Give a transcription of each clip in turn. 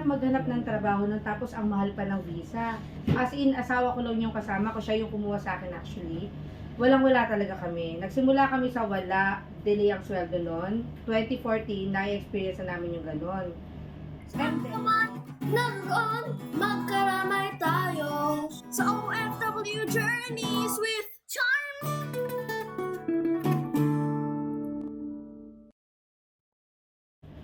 maghanap ng trabaho nun tapos ang mahal pa ng visa. As in, asawa ko lang yung kasama ko, siya yung kumuha sa akin actually. Walang-wala talaga kami. Nagsimula kami sa wala, delay ang sweldo nun. 2014, na-experience na namin yung ganon. Naroon, magkaramay tayo sa OFW Journeys with Charm!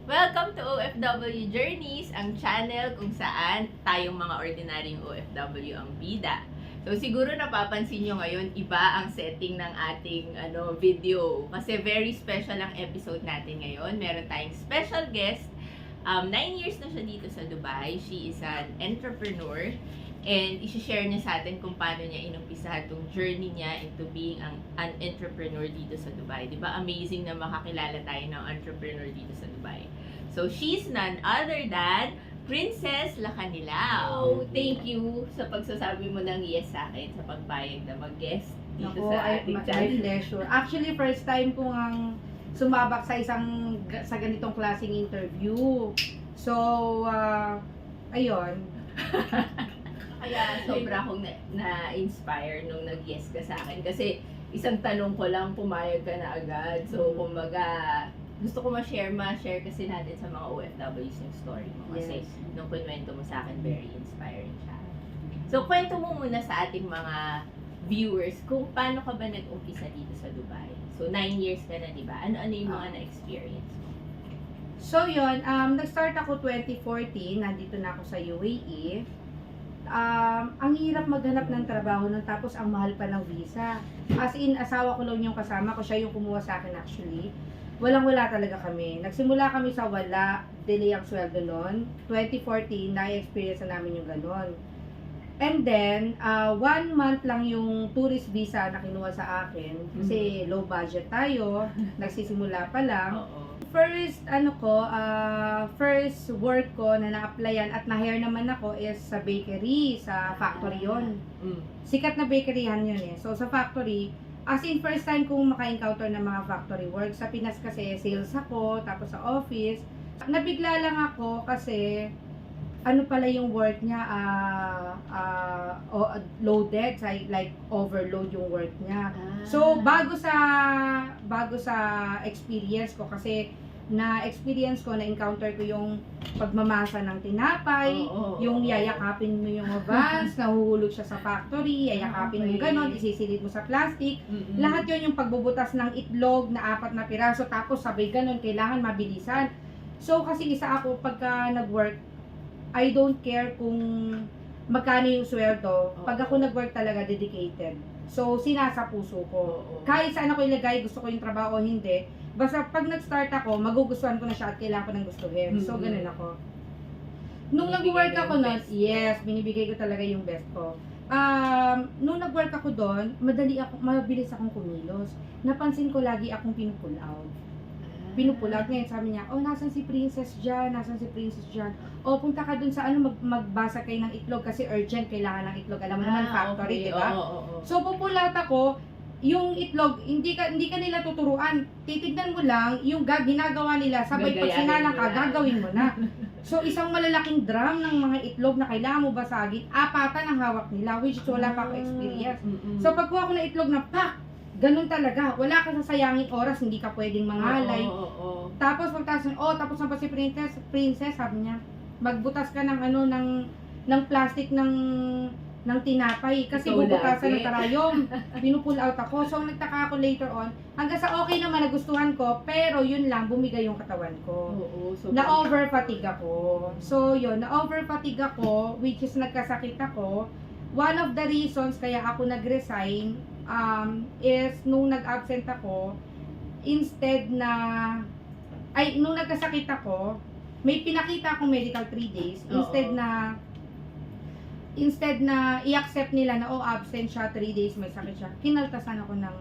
Welcome to OFW Journeys, ang channel kung saan tayong mga ordinaryong OFW ang bida. So siguro napapansin nyo ngayon, iba ang setting ng ating video. Kasi very special ang episode natin ngayon. Meron tayong special guest. 9 years na siya dito sa Dubai. She is an entrepreneur. And isi-share niya sa atin kung paano niya inumpisahan itong journey niya into being an entrepreneur dito sa Dubai. Diba? Amazing na makakilala tayo ng entrepreneur dito sa Dubai. So, she's none other than Princess Lacanilao. Thank you sa pagsasabi mo ng yes sa akin sa pagpayag na mag-guest dito Ako, sa ating channel. pleasure. Actually, first time ko ang sumabak sa ganitong klaseng interview. So, ayun. Kaya sobra akong na-inspire nung nag-yes ka sa akin. Kasi isang tanong ko lang, pumayag ka na agad. So, kumbaga, gusto ko ma-share kasi natin sa mga OFWs yung story mo. Kasi nung kunwento mo sa akin, very inspiring siya. So, kwento mo muna sa ating mga viewers kung paano ka ba nag-umpisa dito sa Dubai. So, 9 years ka na, di ba? Ano-ano yung mga na-experience mo? So, yun. Nag-start ako 2014. Nandito na ako sa UAE. Ang hirap maghanap ng trabaho nun tapos ang mahal pa ng visa. As in, asawa ko lang yung kasama ko, siya yung kumuha sa akin actually. Walang-wala talaga kami. Nagsimula kami sa wala, delay ang sweldo nun. 2014, na-experience na namin yung ganon. And then, 1 month lang yung tourist visa na kinuha sa akin. Kasi low budget tayo, nagsisimula pa lang. First, first work ko na na-applyan at na-hire naman ako is sa bakery, sa factory yon. Sikat na bakeryhan yun eh. So, sa factory, as in first time kong maka-encounter ng mga factory work. Sa Pinas kasi sales ako, tapos sa office. Nabigla lang ako kasi ano pala yung work niya, loaded, like overload yung work niya. So, bago sa experience ko kasi na-experience ko, na-encounter ko yung pagmamasa ng tinapay, yung yayakapin mo yung vans, nahuhulog siya sa factory, yayakapin mo ganon, isisilid mo sa plastic. Lahat yun yung pagbubutas ng itlog na 4 na piraso, tapos sabay ganon, kailangan mabilisan. So, kasi isa ako, pagka nag-work, I don't care kung magkano yung sweldo. Pag ako nag-work talaga, dedicated. So, sinasa puso ko. Kahit saan ako ilagay, gusto ko yung trabaho o hindi. Basta pag nag-start ako, magugustuhan ko na siya at kailangan ko ng gustuhin. So, ganun ako. Nung nag-work ako nun, yes, binibigay ko talaga yung best ko. Nung nag-work ako doon, mabilis akong kumilos. Napansin ko lagi akong pinupull out. Pinupull out ngayon, sabi niya, nasan si Princess dyan, punta ka dun sa magbasa kayo ng itlog kasi urgent, kailangan ng itlog, alam mo naman factory, di ba? So pupull out ako, yung itlog, hindi ka nila tuturuan, titignan mo lang, yung ginagawa nila, sabay pag sinalang ka, gagawin mo na. So isang malalaking drum ng mga itlog na kailangan mo basagin, 4 ang hawak nila, which wala pa ako experience. So pagkuha ko ng itlog na ganun talaga. Wala ka sasayangin oras, hindi ka pwedeng mangalay. Tapos pagtasan, tapos na pa si Princess, sabi niya, magbutas ka ng ng plastic ng tinapay kasi bubutasan ng karayom. Pinupull out ako. So nagtaka ako later on, hanggang sa okay naman nagustuhan ko, pero yun lang bumigay yung katawan ko. Na-over fatigue ako. So yun, na-over fatigue ako, which is nagkasakit ako. One of the reasons kaya ako nag-resign is nung nag-absent ako, nung nagkasakit ako, may pinakita akong medical 3 days, instead na i-accept nila na absent siya 3 days, may sakit siya, kinaltasan ako ng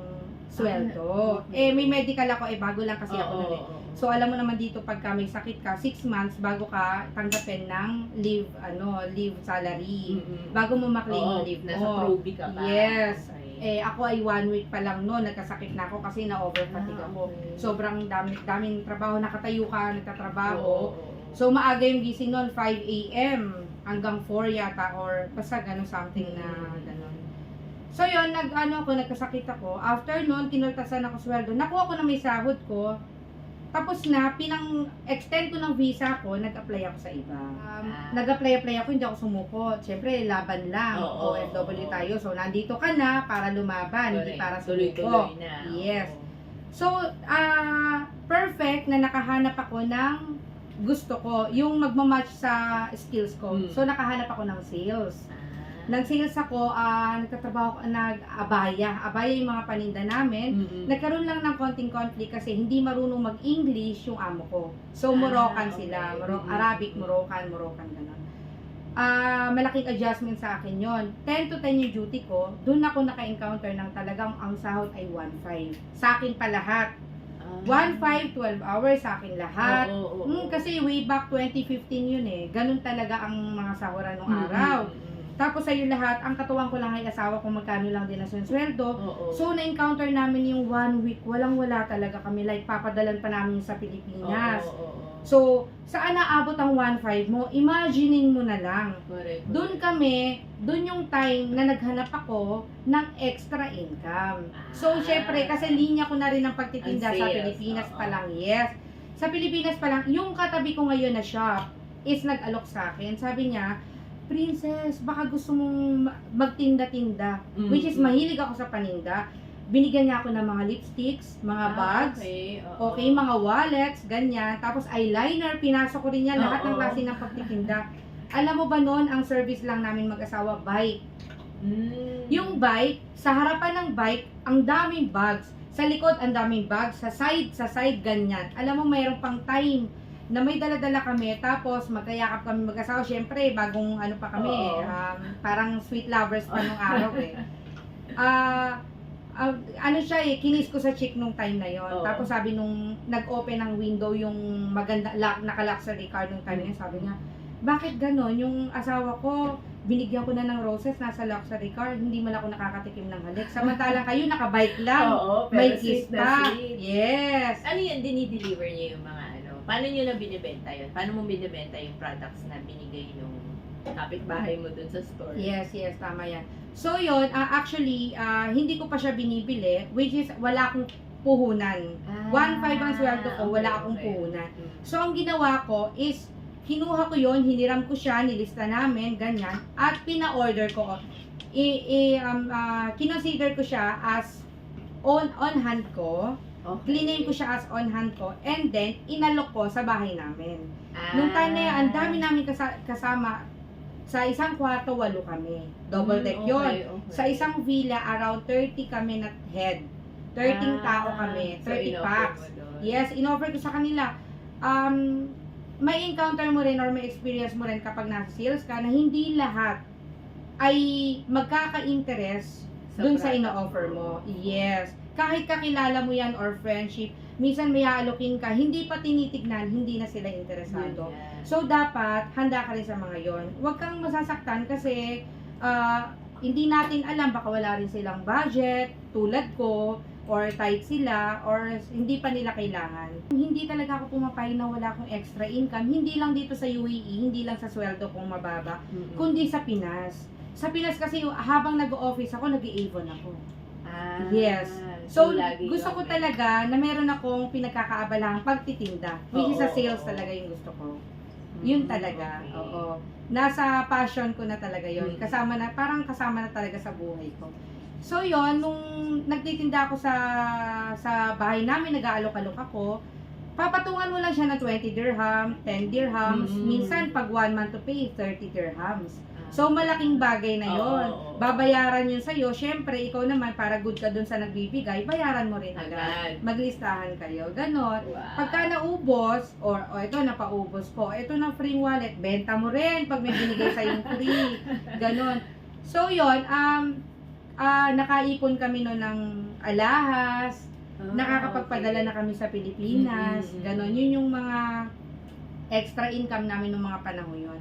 sweldo. May medical ako, bago lang kasi ako nun eh. So alam mo naman dito pagka may sakit ka, 6 months bago ka tanggapin ng leave salary. Bago mo ma-claim yung leave mo. Nasa proby ka pa. Yes. Ako ay 1 week pa lang noon, nagkasakit na ako kasi na-over fatigue ako. Sobrang daming trabaho, nakatayo ka, nagtatrabaho. So, maaga yung gising noon, 5 a.m. hanggang 4 yata or basta gano'n something na gano'n. So, yun, nagkasakit ako. After noon, kinultasan ako sweldo. Nakuha ko na may sahod ko. Tapos na, extend ko ng visa ko, nag-apply ako sa iba. Nag-apply ako, hindi ako sumuko. Siyempre, laban lang. Oo, OFW oo. tayo. So, nandito ka na para lumaban, hindi para sumuko. Tuloy-tuloy na. Yes. Oo. So, perfect na nakahanap ako ng gusto ko. Yung magmamatch sa skills ko. So, nakahanap ako ng sales. Nag-sales ako, nagtatrabaho ako, nag-abaya. Abaya yung mga paninda namin. Nagkaroon lang ng konting conflict kasi hindi marunong mag-English yung amo ko. So, Moroccan sila. Arabic, Moroccan, gano'n. Malaking adjustment sa akin yon. 10 to 10 yung duty ko. Doon ako naka-encounter ng talagang ang sahod ay 1.5. Sa akin pa lahat. 1.5, 12 hours sa akin lahat. Kasi way back 2015 yun eh. Ganun talaga ang mga sahuran nung araw. Tapos sa'yo lahat, ang katuwang ko lang ay asawa kung magkano lang din na sweldo. So, na-encounter namin yung 1 week, walang-wala talaga kami. Like, papadalan pa namin sa Pilipinas. So, saan naabot ang 1.5 mo? Imaginein mo na lang. Doon yung time na naghanap ako ng extra income. So, syempre, kasi linya ko na rin ang pagtitinda sa Pilipinas pa lang. Yes. Sa Pilipinas pa lang, yung katabi ko ngayon na shop is nag-alok sa akin. Sabi niya, Princess, baka gusto mong magtinda-tinda. Which is, mahilig ako sa paninda. Binigyan niya ako ng mga lipsticks, mga bags, okay, mga wallets, ganyan. Tapos eyeliner, pinasok ko rin yan, lahat ng klase ng pagtitinda. Alam mo ba noon, ang service lang namin mag-asawa, bike. Yung bike, sa harapan ng bike, ang daming bags. Sa likod, ang daming bags. Sa side, ganyan. Alam mo, mayroon pang time na may dala-dala kami, tapos magkayakap kami mag-asawa. Siyempre, bagong ano pa kami, parang sweet lovers pa nung araw eh. Ano siya eh, kinis ko sa chick nung time na yon. Tapos sabi nung nag-open ng window yung maganda, naka-luxury car nung time na yun, sabi niya, bakit ganon? Yung asawa ko, binigyan ko na ng roses, nasa luxury car, hindi man ako nakakatikim ng halik. Samantalang kayo, nakabike lang, may kiss pa. Yes. Ano yan, dinideliver niya yung mga paano nyo na binibenta yun? Paano mo binibenta yung products na binigay nung kapitbahay mo dun sa store? Yes, tama yan. So yun, actually, hindi ko pa siya binibili, which is wala akong puhunan. 1.5 ang sweldo ko, wala akong puhunan. So ang ginawa ko is, kinuha ko yun, hiniram ko siya, nilista namin, ganyan, at pina-order ko. Kinonsider ko siya as on hand ko. Cleanin ko siya as on hand ko, and then inalok ko sa bahay namin. Nung time na yan, ang dami namin kasama. Sa isang kwarto, 8 kami. Double deck yun. Sa isang villa, around 30 kami na head. 13 tao kami, 30 packs. Yes, in-offer ko sa kanila. May encounter mo rin or may experience mo rin kapag nasa sales ka na hindi lahat ay magkaka-interest dun sa ino-offer mo. Yes. Kahit kakilala mo yan or friendship, minsan may aalokin ka, hindi pa tinitignan, hindi na sila interesado. So, dapat, handa ka rin sa mga yon. Huwag kang masasaktan kasi hindi natin alam, baka wala rin silang budget, tulad ko, or tight sila, or hindi pa nila kailangan. Hindi talaga ako pumapayag na wala akong extra income, hindi lang dito sa UAE, hindi lang sa sweldo kong mababa, kundi sa Pinas. Sa Pinas kasi, habang nag-office ako, nag-i-avon ako. Yes. So, gusto ko talaga na meron akong pinagkakaabalahan pagtitinda. Which is sa sales talaga yung gusto ko. Yun talaga. Oo. Nasa passion ko na talaga yun. Kasama na talaga sa buhay ko. So, yun, nung nagtitinda ako sa bahay namin, nag-aalok-alok ako, papatungan mo lang siya ng 20 dirham, 10 dirhams. Minsan, pag 1 month to pay, 30 dirhams. So, malaking bagay na yon. Babayaran yun sa'yo. Siyempre, ikaw naman, para good ka dun sa nagbibigay, bayaran mo rin agad. Maglistahan kayo. Ganon. Pagka naubos, or ito, napaubos ko, ito na free wallet, benta mo rin pag may binigay sa'yo free. Ganon. So, yon, nakaipon kami no ng alahas, nakakapagpadala na kami sa Pilipinas, ganon. Yun yung mga extra income namin ng mga panahon yun.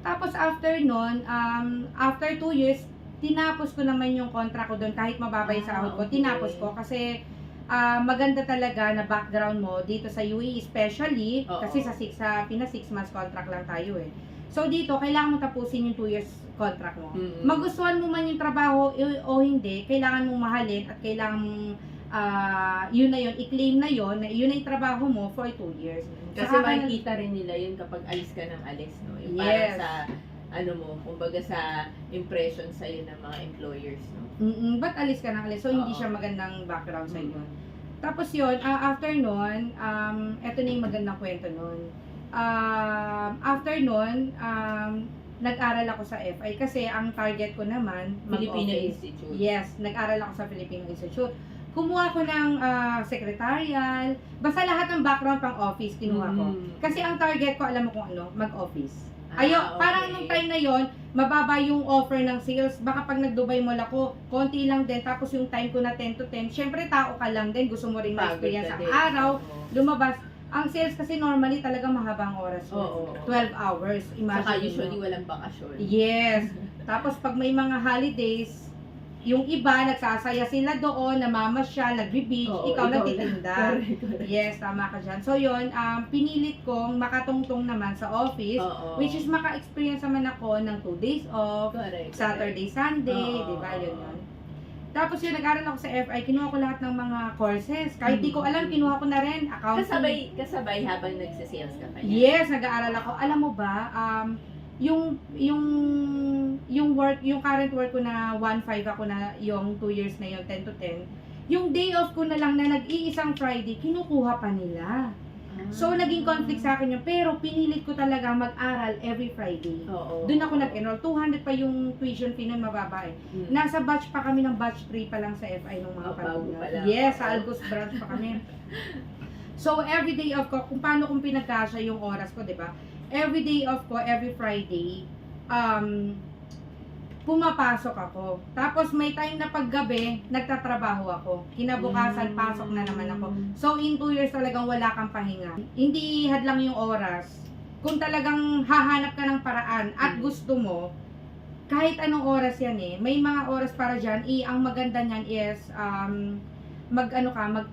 Tapos after nun, after 2 years, tinapos ko naman yung contract ko doon kahit mababa yung sahod ko. Tinapos ko kasi maganda talaga na background mo dito sa UAE especially Oo. kasi sa Pinas 6 months contract lang tayo eh. So dito kailangan mo tapusin yung 2 years contract mo. Magustuhan mo man yung trabaho o hindi, kailangan mong mahalin at kailangan mong yun na yun, i-claim na yun, na yun na yung trabaho mo for 2 years. Kasi Saka ka makikita rin nila yun kapag alis ka ng alis, no? Yung Yes. parang sa, ano mo, kumbaga sa impression sa'yo ng mga employers, no? ba't alis ka ng alis? So, hindi Oo. siya magandang background sa inyo. Tapos yun, after nun, eto na yung magandang kwento nun. After nun, nag-aral ako sa FI kasi ang target ko naman, Filipino mag-office. Institute. Yes, nag-aral ako sa Filipino Institute. Kumuha ko ng secretarial, basta lahat ng background pang office kinuha ko. Kasi ang target ko, alam mo kung ano, mag-office. Okay. Parang nung time na yon, mababa yung offer ng sales. Baka pag nag-Dubai Mall ako, konti lang din. Tapos yung time ko na 10 to 10, syempre tao ka lang din. Gusto mo rin Pagod ma-experience ka ang din. araw, Oo. lumabas. Ang sales kasi normally talagang mahabang oras yun. Oo. 12 hours. Imagine Saka mo. usually walang bakasyon. Yes. Tapos pag may mga holidays, yung iba nagsasaya sila doon, namamasyal, nagbi-beach, Oo, ikaw lang. nagtitinda. Correct. Yes, tama ka dyan. So yun, pinilit kong makatungtong naman sa office, Oo. which is maka-experience naman ako ng 2 days off, Correct. Saturday, Sunday, Oo. di ba, yun yun. Tapos yun, nag-aral ako sa FI, kinuha ko lahat ng mga courses. Kahit di ko alam, kinuha ko na rin, accounting. Kasabay habang nagsisales ka pa niya. Yes, nag-aaral ako. Alam mo ba, yung work, yung current work ko na 1.5 ako na yung 2 years na yung 10 to 10, yung day off ko na lang na nag-iisang Friday, kinukuha pa nila. So, naging conflict sa akin yun. Pero, pinilit ko talaga mag-aral every Friday. Oo. Doon ako nag-enroll. 200 pa yung tuition fee nun, mababa eh. Nasa batch pa kami ng batch 3 pa lang sa FI nung mga Oh, panahon bago pa na. lang. Yes, sa Algos branch pa kami. So, every day off ko, kung paano kung pinagkasya yung oras ko, di ba? Every day off ko, every Friday, pumapasok ako. Tapos may time na paggabi, nagtatrabaho ako. Kinabukasan, pasok na naman ako. So, in 2 years talagang wala kang pahinga. Hindi hadlang yung oras. Kung talagang hahanap ka ng paraan at gusto mo, kahit anong oras yan eh, may mga oras para dyan, ang maganda niyan is, mag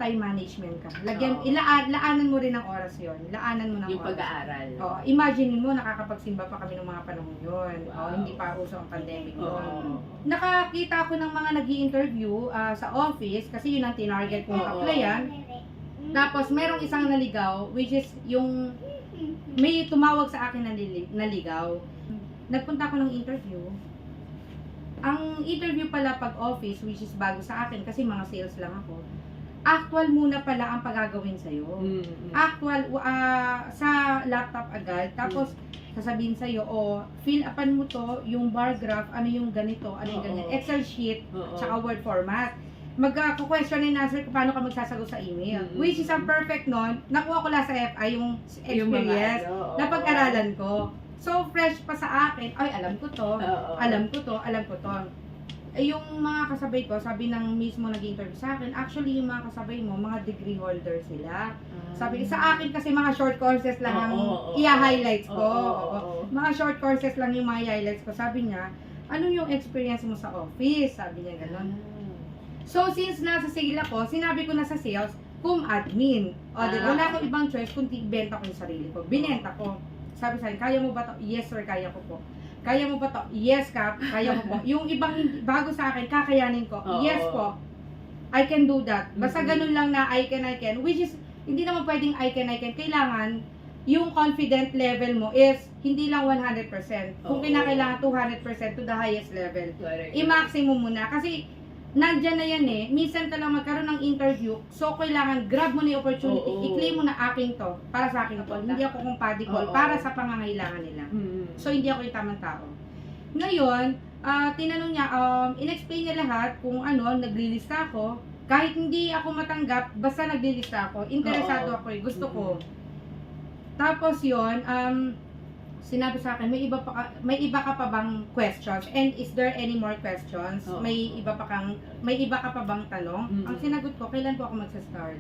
time management ka. Lagyan, Oo. laanan mo rin ng oras yon. Laanan mo ng Yung oras. pag-aaral. Oh, imagine mo, nakakapagsimba pa kami ng mga panahon yun. Wow. Hindi pa uso ang pandemic Oo. noon. Nakakita ako ng mga nag-i-interview sa office kasi yun ang tinarget kong Oo. applyan. Tapos merong isang naligaw, which is yung may tumawag sa akin na naligaw. Nagpunta ako ng interview. Ang interview pala pag office, which is bago sa akin kasi mga sales lang ako, actual muna pala ang pagagawin sa'yo. Actual, sa laptop agad. Tapos, sasabihin sa'yo, fill upan mo to, yung bar graph, ano yung ganito, ano yung ganyan. Oo. Excel sheet, Oo. tsaka Word format. Mag-question and answer kung paano ka magsasagot sa email. Which is ang perfect nun, nakuha ko lang sa FI yung experience na pag-aralan ko. So, fresh pa sa akin, ay, alam ko to. Alam ko to. Eh, yung mga kasabay ko, sabi ng mismo nag-interview sa akin, actually yung mga kasabay mo, mga degree holder sila. Sabi sa akin kasi mga short courses lang ang i-highlights ko. Oo. Mga short courses lang yung mga i-highlights ko. Sabi niya, ano yung experience mo sa office? Sabi niya gano'n. So, since nasa sale ako, sinabi ko na sa sales, admin. O, di ba? Wala akong ibang choice kundi benta ko yung sarili ko. Binenta ko. Sabi sa akin, kaya mo ba to? Yes, sir, kaya ko po. Kaya mo ba to? Yes, Kap, kaya ko po. Yung ibang bago sa akin, kakayanin ko. Yes po. I can do that. Basta ganun lang na I can. Which is, hindi naman pwedeng I can. Kailangan, yung confident level mo is hindi lang 100%. Kung kinakailangan 200% to the highest level. I-maximum mo na. Kasi, nandyan na yan eh. Minsan ka lang magkaroon ng interview. So, kailangan grab mo na yung opportunity. I-claim mo na akin to. Para sa akin to. Hindi ako compatible. Para sa pangangailangan nila. So, hindi ako yung tamang tao. Ngayon, tinanong niya, in-explain niya lahat kung ano, naglilista ako. Kahit hindi ako matanggap, basta naglilista ako. Interesado ako eh. Gusto ko. Tapos yun, sinabi sa akin, may iba ka pa bang questions? And is there any more questions? May iba ka pa bang tanong? Ang sinagot ko, kailan po ako magsa-start?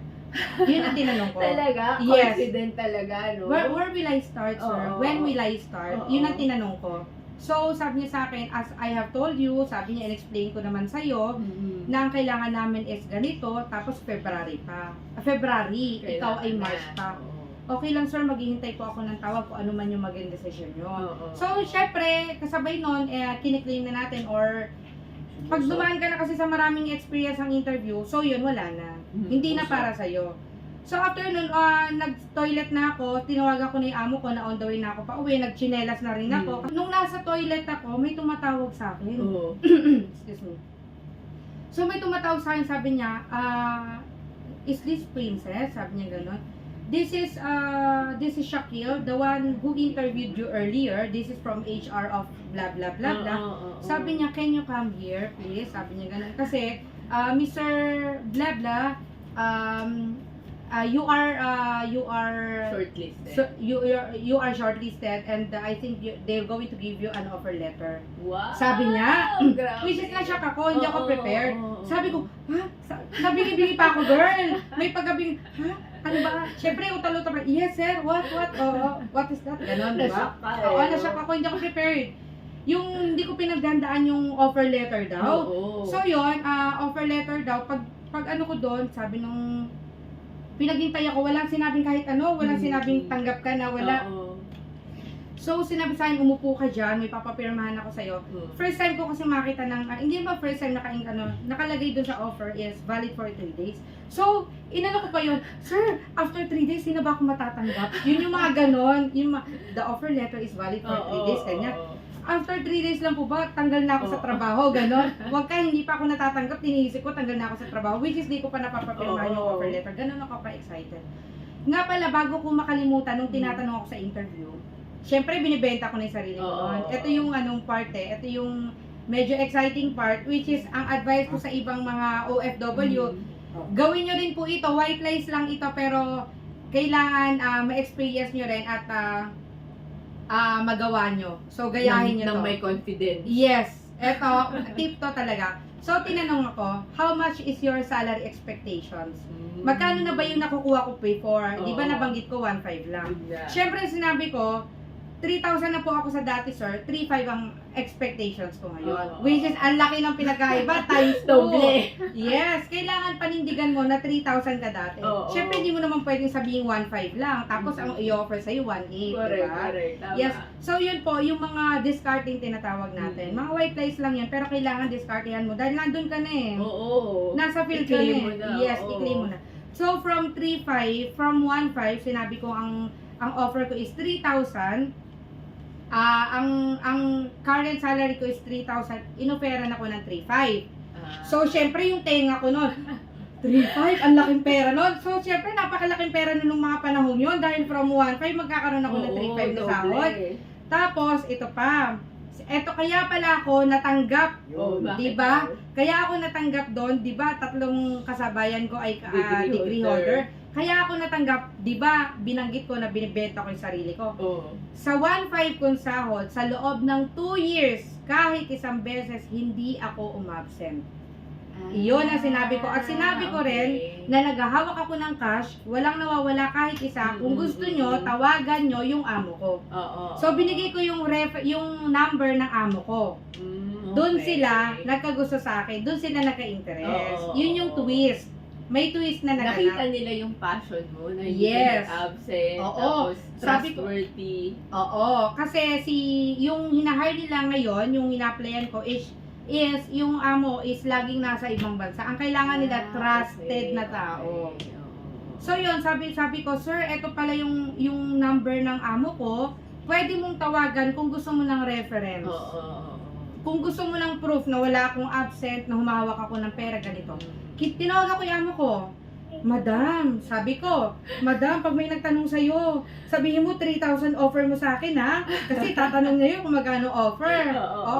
Yun ang tinanong ko. Talaga? Yes. Confident talaga, no? Where will I start, sir? Oo. When will I start? Oo. Yun ang tinanong ko. So, sabi niya sa akin, as I have told you, sabi niya, in-explain ko naman sa'yo, na ang kailangan namin is ganito, tapos February pa. February, ikaw ay March pa. Okay lang sir, maghihintay po ako ng tawag kung ano man yung maging decision nyo. So, syempre, kasabay nun, kiniklaim na natin or pag dumaan ka na kasi sa maraming experience ang interview, so yun, wala na. Hindi na para sa'yo. So, after nun, nag-toilet na ako, tinawagan ko na yung amo ko na on the way na ako pa uwi, nagchinelas na rin ako. Nung nasa toilet ako, may tumatawag sa akin. Excuse me. So, may tumatawag sa akin, sabi niya, is this Princess? Sabi niya gano'n. This is Shaquille, the one who interviewed you earlier. This is from HR of blah blah blah blah. Sabi niya, can you come here, please? Sabi niya gano'n. Kasi, Mr. blah blah, you are Shortlisted. so you are shortlisted and I think they're going to give you an offer letter. Wow! Sabi niya, Grabe. which is na-shock ako, hindi ako prepared. Oo. Sabi ko, ha? Nabigi-bigi pa ako, girl. May pagabing, ha? Ano ba? Siyempre, utalo-uta pa, yes sir, what? What is that? Ganon, diba? Na-shock ka eh. Oo, na-shock ako, hindi ako prepared. Yung hindi ko pinagdandaan yung offer letter daw. So yun, offer letter daw, pag ano ko doon, sabi nung pinaghintay ako, walang sinabing kahit ano, walang sinabing tanggap ka na, wala. So, sinabi sa akin, umupo ka dyan, may papapirmahan ako sa'yo. First time ko kasi makita ng, hindi ba first time nakalagay dun sa offer is valid for 3 days. So, inano ko pa yun, sir, after 3 days, hindi na ba ako matatanggap? Yun yung mga ganon, the offer letter is valid for 3 days, kanya. After 3 days lang po ba, tanggal na ako sa trabaho, ganon. Huwag ka, hindi pa ako natatanggap, tiniisip ko, tanggal na ako sa trabaho, which is di ko pa napapapirmahan yung offer letter. Ganon ako pa-excited. Nga pala, bago ko makalimutan, nung tinatanong ako sa interview, syempre, binibenta ko na yung sarili ko noon. Ito yung part ito yung medyo exciting part, which is, ang advice ko sa ibang mga OFW, gawin nyo rin po ito, white lies lang ito, pero kailangan ma-experience nyo rin at magawa nyo. So, gayahin nyo to. Nang may confidence. Yes. Ito, tip to talaga. So, tinanong ako, how much is your salary expectations? Magkano na ba yung nakukuha ko before? Di ba nabanggit ko 1.5 lang? Siyempre, sinabi ko, 3,000 na po ako sa dati, sir. 3,500 ang expectations ko ngayon. Which is, ang laki ng pinagkaiba, times 2. Doble. Yes, kailangan panindigan mo na 3,000 ka dati. Siyempre, hindi mo naman pwedeng sabihin 1.5 lang. Tapos, ang i-offer sa'yo, 1.8. Correct. Tama. Yes. So, yun po, yung mga discarding tinatawag natin. Mga white lies lang yan, pero kailangan discardihan mo. Dahil nandun ka na eh. Nasa field ka na I-claim eh. mo na. Yes, i-claim mo na. So, from 1.5, sinabi ko ang offer ko is 3,000. Ang current salary ko is 3,000. Inoferan ako ng 3,500. So, syempre yung tenga ko nun, 3,500, ang laking pera nun. So, syempre, napakalaking pera nun nung mga panahon yun. Dahil from 1,500, magkakaroon ako ng 3,500 na sahod. Tapos, ito pa. Ito kaya pala ako natanggap. Di ba? Kaya ako natanggap doon, di ba? 3 kasabayan ko ay degree holder. Kaya ako natanggap, di ba, binanggit ko na binibenta ko yung sarili ko. Sa 1.5 kong sahod, sa loob ng 2 years, kahit isang beses, hindi ako umabsent. Iyon ang sinabi ko. At sinabi ko rin na naghahawak ako ng cash, walang nawawala kahit isa. Kung gusto nyo, tawagan nyo yung amo ko. So, binigay ko yung number ng amo ko. Doon sila nagkagusto sa akin. Doon sila nagka-interest. Yun yung twist. May twist na naganap. Nakita nila yung passion mo na hindi Yes. absent. Oo. Tapos Sabi ko- trustworthy. Oo. Kasi yung hinahire nila ngayon, yung ina-applyan ko is yung amo is laging nasa ibang bansa. Ang kailangan nila trusted na tao. So yun, sabi ko, sir, eto pala yung number ng amo ko. Pwede mong tawagan kung gusto mo ng reference. Kung gusto mo ng proof na wala akong absent, na humawak ako ng pera, ganito. Tinawag ako yung amo ko. Madam, sabi ko, Madam, pag may nagtanong sa'yo, sabihin mo 3,000 offer mo sa akin ha? Kasi tatanong niya yun kung magkano offer.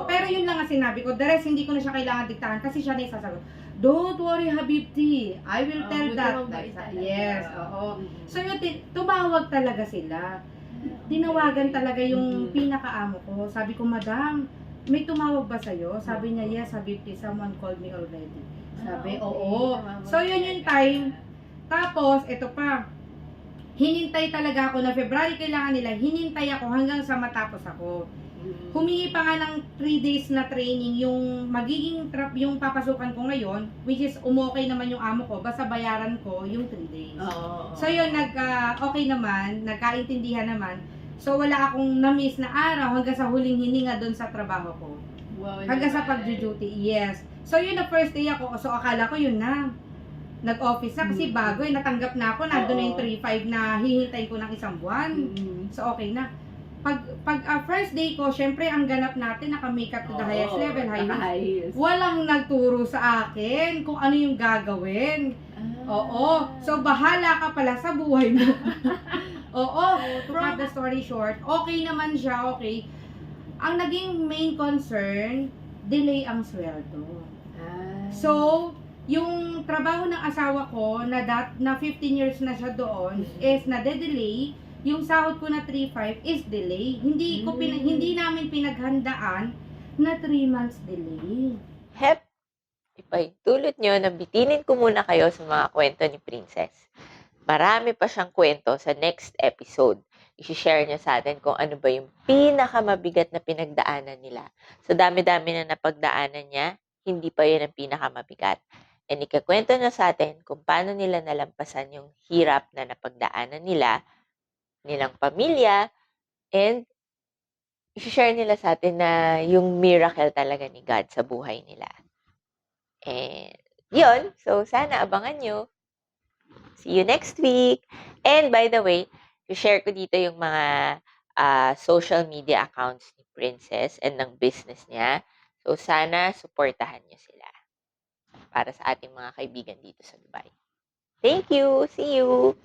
Pero yun lang ang sinabi ko. The rest, hindi ko na siya kailangan diktahan kasi siya na isasagot. Don't worry, Habibti. I will tell that. Yes, oo. So yun, tumawag talaga sila. Tinawagan talaga yung pinaka-amo ko. Sabi ko, Madam, may tumawag ba sa'yo? Sabi niya, yes, Habibti, someone called me already. Sabi, oo. So yun yung time. Tapos, ito pa. Hinintay talaga ako na February kailangan nila. Hinintay ako hanggang sa matapos ako. Humingi pa nga ng 3 days na training yung magiging yung papasukan ko ngayon, which is umokay naman yung amo ko, basta bayaran ko yung 3 days. Oo. So yun, okay naman, nagkaintindihan naman. So wala akong na-miss na araw hanggang sa huling hininga doon sa trabaho ko. Wow, Hanggang sa naman. pag-duty, yes. So yun na first day ako, so akala ko yun na. Nag-office na kasi bago natanggap na ako, nandun na yung 3-5 na hihintayin ko ng isang buwan. So okay na. Pag first day ko, syempre ang ganap natin naka-makeup to the highest level, high heels. heels. Walang nagturo sa akin kung ano yung gagawin. Oo. So bahala ka pala sa buhay mo. Oo. To cut the story short, okay naman siya, okay. Ang naging main concern, delay ang sweldo. So, yung trabaho ng asawa ko na 15 years na siya doon is nade-delay. Yung sahod ko na 3.5 is delay. Hindi namin pinaghandaan na 3 months delay. Hep, ipahintulot nyo na bitinin ko muna kayo sa mga kwento ni Princess. Marami pa siyang kwento sa next episode. I-share niya sa atin kung ano ba yung pinakamabigat na pinagdaanan nila. Sa dami-dami na napagdaanan niya, hindi pa yun ang pinakamabigat. And ikakwento niya sa atin kung paano nila nalampasan yung hirap na napagdaanan nilang pamilya, and i-share nila sa atin na yung miracle talaga ni God sa buhay nila. And yun, so sana abangan nyo. See you next week. And by the way, i-share ko dito yung mga social media accounts ni Princess and ng business niya. So sana supportahan nyo sila para sa ating mga kaibigan dito sa Dubai. Thank you! See you!